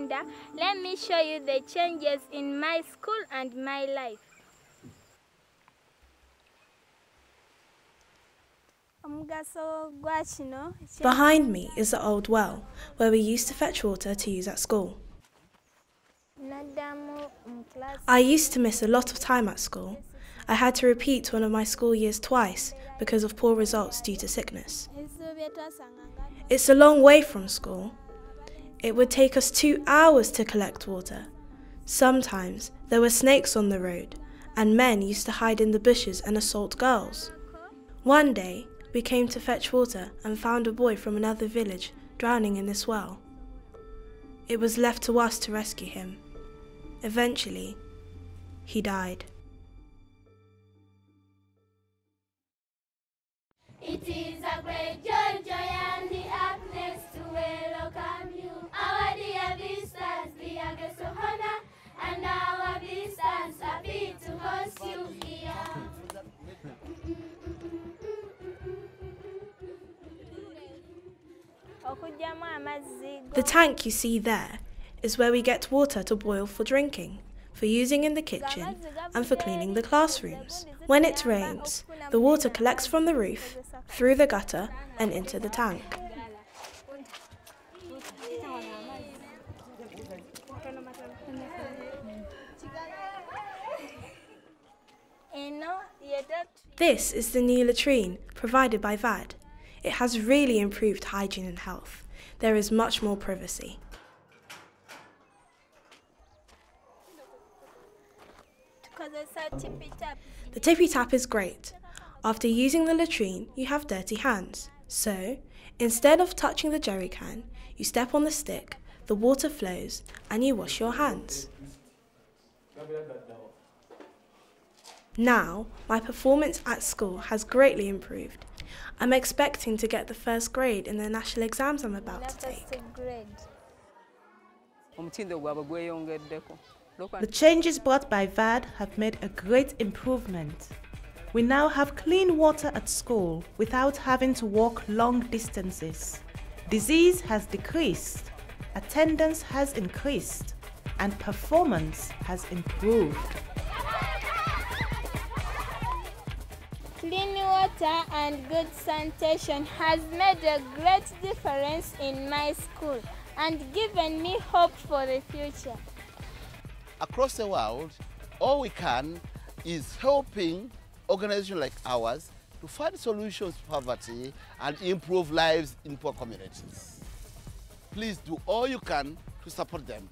Uganda, let me show you the changes in my school and my life. Behind me is the old well, where we used to fetch water to use at school. I used to miss a lot of time at school. I had to repeat one of my school years twice because of poor results due to sickness. It's a long way from school. It would take us 2 hours to collect water. Sometimes there were snakes on the road, and men used to hide in the bushes and assault girls. One day, we came to fetch water and found a boy from another village drowning in this well. It was left to us to rescue him. Eventually, he died. It is a great joy, and the happiness to welcome you. Our dear visitors, dear guests of honor, and our visitors happy to host you here. The tank you see there is where we get water to boil for drinking, for using in the kitchen, and for cleaning the classrooms. When it rains, the water collects from the roof, through the gutter, and into the tank. This is the new latrine provided by VAD. It has really improved hygiene and health. There is much more privacy. The tippy tap is great. After using the latrine, you have dirty hands. So, instead of touching the jerry can, you step on the stick, the water flows, and you wash your hands. Now, my performance at school has greatly improved. I'm expecting to get the first grade in the national exams I'm about to take. The changes brought by VAD have made a great improvement. We now have clean water at school without having to walk long distances. Disease has decreased, attendance has increased, and performance has improved. Clean water and good sanitation has made a great difference in my school and given me hope for the future. Across the world, all we can is helping organizations like ours to find solutions to poverty and improve lives in poor communities. Please do all you can to support them.